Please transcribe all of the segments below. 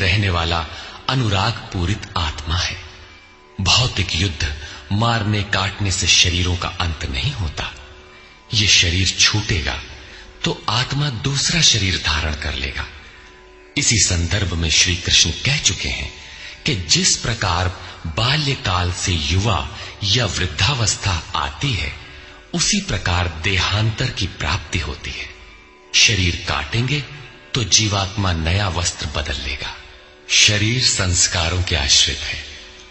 रहने वाला अनुराग पूरित आत्मा है। भौतिक युद्ध मारने काटने से शरीरों का अंत नहीं होता। ये शरीर छूटेगा तो आत्मा दूसरा शरीर धारण कर लेगा। इसी संदर्भ में श्री कृष्ण कह चुके हैं कि जिस प्रकार बाल्यकाल से युवा या वृद्धावस्था आती है, उसी प्रकार देहांतर की प्राप्ति होती है। शरीर काटेंगे तो जीवात्मा नया वस्त्र बदल लेगा। शरीर संस्कारों के आश्रित है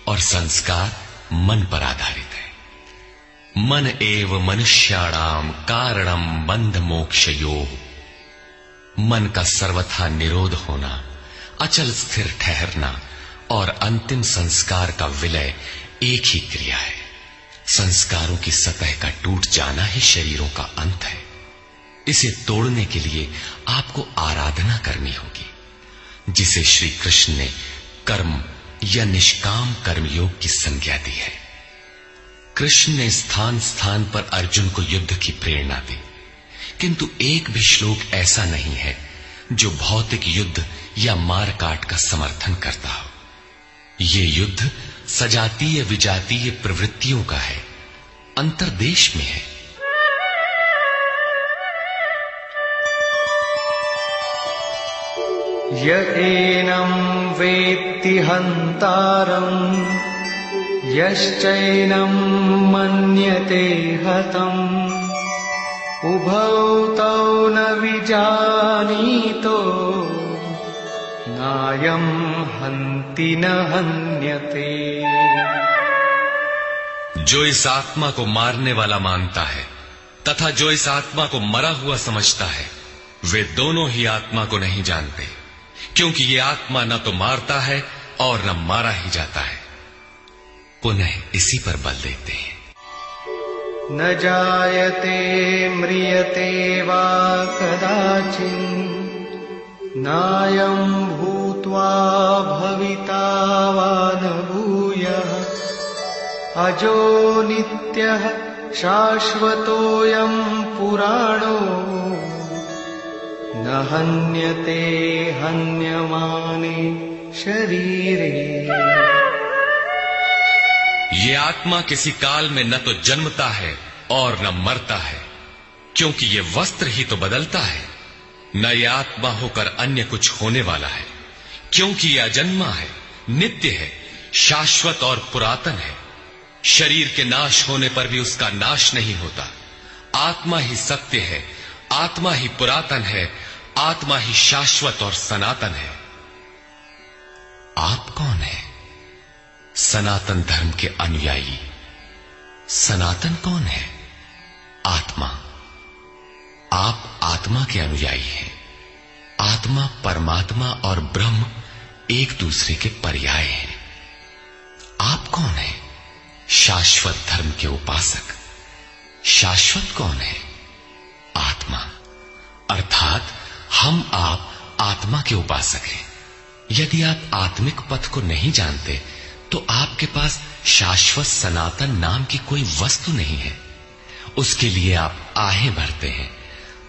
और संस्कार मन पर आधारित है। मन एव मनुष्याणाम कारणम बंध मोक्षयोः। मन का सर्वथा निरोध होना, अचल स्थिर ठहरना और अंतिम संस्कार का विलय एक ही क्रिया है। संस्कारों की सतह का टूट जाना ही शरीरों का अंत है। इसे तोड़ने के लिए आपको आराधना करनी होगी, जिसे श्री कृष्ण ने कर्म या निष्काम कर्मयोग की संज्ञा दी है। कृष्ण ने स्थान स्थान पर अर्जुन को युद्ध की प्रेरणा दी, किंतु एक भी श्लोक ऐसा नहीं है जो भौतिक युद्ध या मारकाट का समर्थन करता हो। ये युद्ध सजातीय विजातीय प्रवृत्तियों का है, अंतर्देश में है। य एनं वेत्ति हन्तारम् यश्चैनं मन्यते हतम् उभौ तौ न विजानीतो नायं हन्ति न हन्यते। जो इस आत्मा को मारने वाला मानता है तथा जो इस आत्मा को मरा हुआ समझता है, वे दोनों ही आत्मा को नहीं जानते, क्योंकि ये आत्मा न तो मारता है और न मारा ही जाता है। पुनः इसी पर बल देते हैं। न जायते म्रियते वा कदाचित् नायं भूत्वा भविता वा न भूयः अजो नित्यः शाश्वतोऽयं पुराणो न हन्यते हन्यमाने शरीरे। ये आत्मा किसी काल में न तो जन्मता है और न मरता है, क्योंकि ये वस्त्र ही तो बदलता है। न ये आत्मा होकर अन्य कुछ होने वाला है, क्योंकि ये अजन्मा है, नित्य है, शाश्वत और पुरातन है। शरीर के नाश होने पर भी उसका नाश नहीं होता। आत्मा ही सत्य है, आत्मा ही पुरातन है, आत्मा ही शाश्वत और सनातन है। आप कौन है? सनातन धर्म के अनुयायी। सनातन कौन है? आत्मा। आप आत्मा के अनुयायी हैं। आत्मा, परमात्मा और ब्रह्म एक दूसरे के पर्याय हैं। आप कौन है? शाश्वत धर्म के उपासक। शाश्वत कौन है? आत्मा। अर्थात हम आप आत्मा के उपासक हैं। यदि आप आत्मिक पथ को नहीं जानते तो आपके पास शाश्वत सनातन नाम की कोई वस्तु नहीं है। उसके लिए आप आहें भरते हैं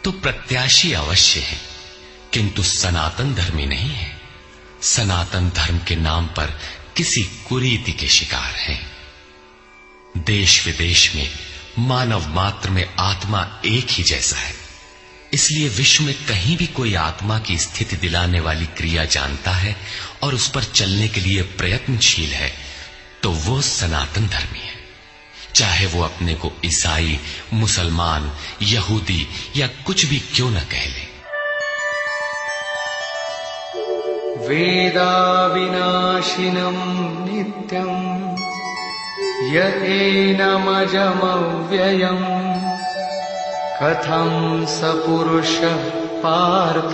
तो प्रत्याशी अवश्य है, किंतु सनातन धर्मी नहीं है। सनातन धर्म के नाम पर किसी कुरीति के शिकार हैं। देश विदेश में मानव मात्र में आत्मा एक ही जैसा है। इसलिए विश्व में कहीं भी कोई आत्मा की स्थिति दिलाने वाली क्रिया जानता है और उस पर चलने के लिए प्रयत्नशील है, तो वो सनातन धर्मी है, चाहे वो अपने को ईसाई, मुसलमान, यहूदी या कुछ भी क्यों न कह ले। वेदा विनाशिनं नित्यं य एनमजमव्ययम् कथं स पुरुषः पार्थ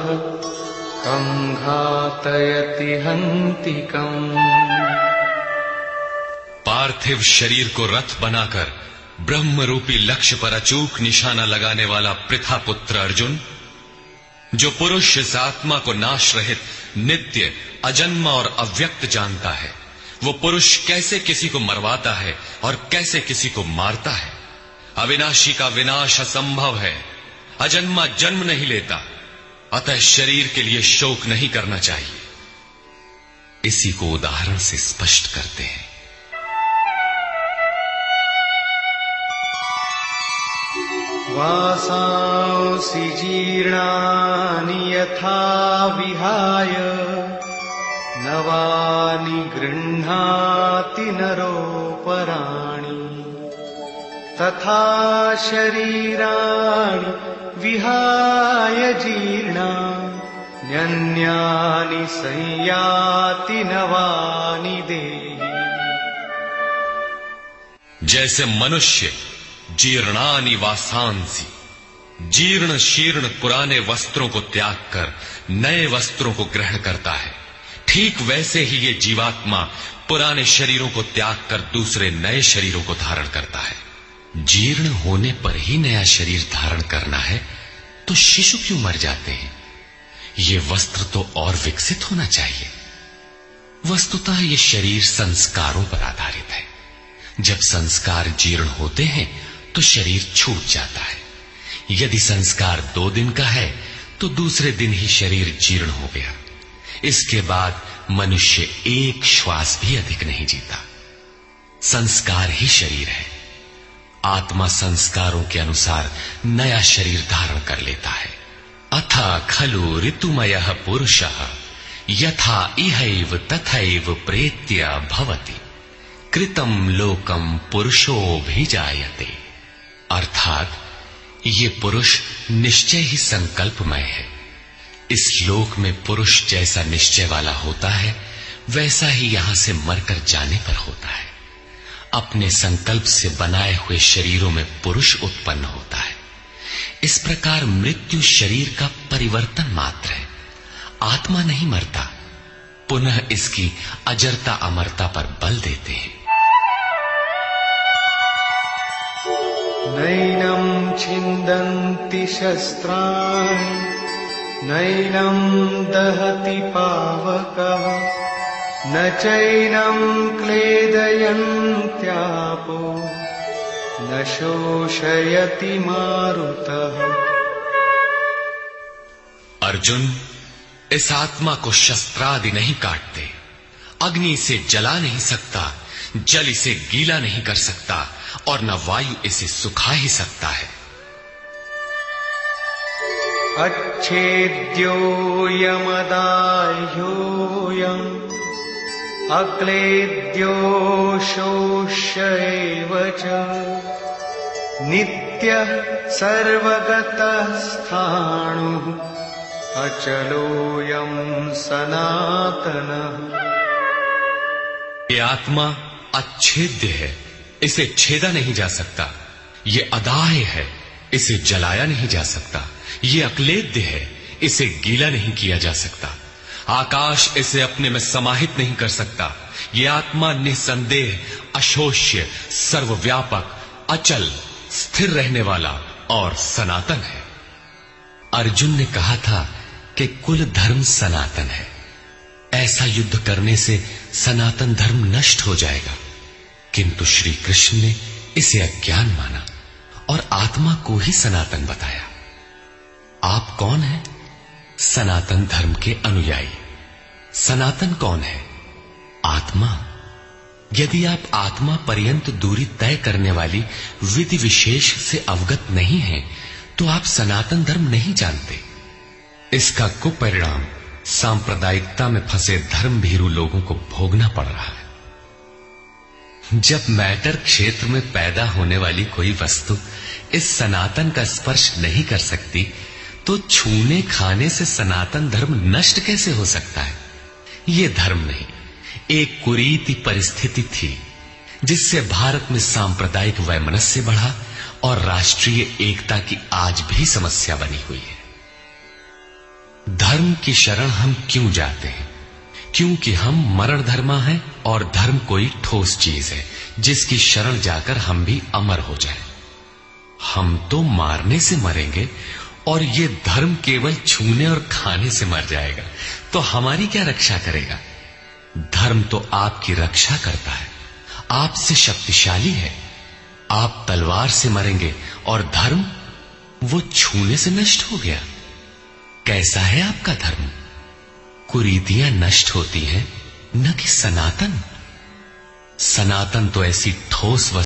कं घातयति हन्तिकम्। पार्थिव शरीर को रथ बनाकर ब्रह्म रूपी लक्ष्य पर अचूक निशाना लगाने वाला पृथा पुत्र अर्जुन, जो पुरुष इस आत्मा को नाश रहित, नित्य, अजन्मा और अव्यक्त जानता है, वो पुरुष कैसे किसी को मरवाता है और कैसे किसी को मारता है। अविनाशी का विनाश असंभव है। अजन्मा जन्म नहीं लेता, अतः शरीर के लिए शोक नहीं करना चाहिए। इसी को उदाहरण से स्पष्ट करते हैं। वासांसि जीर्णानि यथा विहाय नवानि गृह्णाति नरोपराणि तथा शरीराणि विहाय जीर्णान्यन्यानि संयाति नवानि देहि। जैसे मनुष्य जीर्णानि वासांसि, जीर्ण शीर्ण पुराने वस्त्रों को त्याग कर नए वस्त्रों को ग्रहण करता है, ठीक वैसे ही ये जीवात्मा पुराने शरीरों को त्याग कर दूसरे नए शरीरों को धारण करता है। जीर्ण होने पर ही नया शरीर धारण करना है तो शिशु क्यों मर जाते हैं? ये वस्त्र तो और विकसित होना चाहिए। वस्तुतः ये शरीर संस्कारों पर आधारित है। जब संस्कार जीर्ण होते हैं तो शरीर छूट जाता है। यदि संस्कार 2 दिन का है तो दूसरे दिन ही शरीर जीर्ण हो गया। इसके बाद मनुष्य एक श्वास भी अधिक नहीं जीता। संस्कार ही शरीर है। आत्मा संस्कारों के अनुसार नया शरीर धारण कर लेता है। अथा खलु ऋतुमयः पुरुषः यथा इहैव तथैव प्रेत्य भवति कृतं लोकम पुरुषोऽभिजायते। अर्थात ये पुरुष निश्चय ही संकल्पमय है। इस लोक में पुरुष जैसा निश्चय वाला होता है वैसा ही यहां से मरकर जाने पर होता है। अपने संकल्प से बनाए हुए शरीरों में पुरुष उत्पन्न होता है। इस प्रकार मृत्यु शरीर का परिवर्तन मात्र है। आत्मा नहीं मरता, पुनः इसकी अजरता अमरता पर बल देते हैं। नैनं छिन्दन्ति शस्त्राणि नैनं दहति पावकः न चैनं क्लेदयन्त्यापो न शोषयति मारुतः। अर्जुन, इस आत्मा को शस्त्रादि नहीं काटते, अग्नि इसे जला नहीं सकता, जल इसे गीला नहीं कर सकता और न वायु इसे सुखा ही सकता है। अच्छेद्योऽयमदाह्योऽयम् अक्लेद्यो शोष्य एव च नित्यः सर्वगतः स्थाणुः अचलोऽयं सनातनः। ये आत्मा अच्छेद्य है, इसे छेदा नहीं जा सकता। ये अदाह्य है, इसे जलाया नहीं जा सकता। ये अक्लेद्य है, इसे गीला नहीं किया जा सकता। आकाश इसे अपने में समाहित नहीं कर सकता। ये आत्मा निसंदेह, अशोष्य, सर्वव्यापक, अचल, स्थिर रहने वाला और सनातन है। अर्जुन ने कहा था कि कुल धर्म सनातन है। ऐसा युद्ध करने से सनातन धर्म नष्ट हो जाएगा, किंतु श्री कृष्ण ने इसे अज्ञान माना और आत्मा को ही सनातन बताया। आप कौन हैं? सनातन धर्म के अनुयायी। सनातन कौन है? आत्मा। यदि आप आत्मा पर्यंत दूरी तय करने वाली विधि विशेष से अवगत नहीं हैं, तो आप सनातन धर्म नहीं जानते। इसका कुपरिणाम सांप्रदायिकता में फंसे धर्म भीरू लोगों को भोगना पड़ रहा है। जब मैटर क्षेत्र में पैदा होने वाली कोई वस्तु इस सनातन का स्पर्श नहीं कर सकती, तो छूने खाने से सनातन धर्म नष्ट कैसे हो सकता है? ये धर्म नहीं, एक कुरीति परिस्थिति थी जिससे भारत में सांप्रदायिक वैमनस्य बढ़ा और राष्ट्रीय एकता की आज भी समस्या बनी हुई है। धर्म की शरण हम क्यों जाते हैं? क्योंकि हम मरण धर्मा हैं और धर्म कोई ठोस चीज है जिसकी शरण जाकर हम भी अमर हो जाएं। हम तो मारने से मरेंगे और ये धर्म केवल छूने और खाने से मर जाएगा, तो हमारी क्या रक्षा करेगा? धर्म तो आपकी रक्षा करता है, आपसे शक्तिशाली है। आप तलवार से मरेंगे और धर्म वो छूने से नष्ट हो गया। कैसा है आपका धर्म? कुरीतियां नष्ट होती हैं न कि सनातन। सनातन तो ऐसी ठोस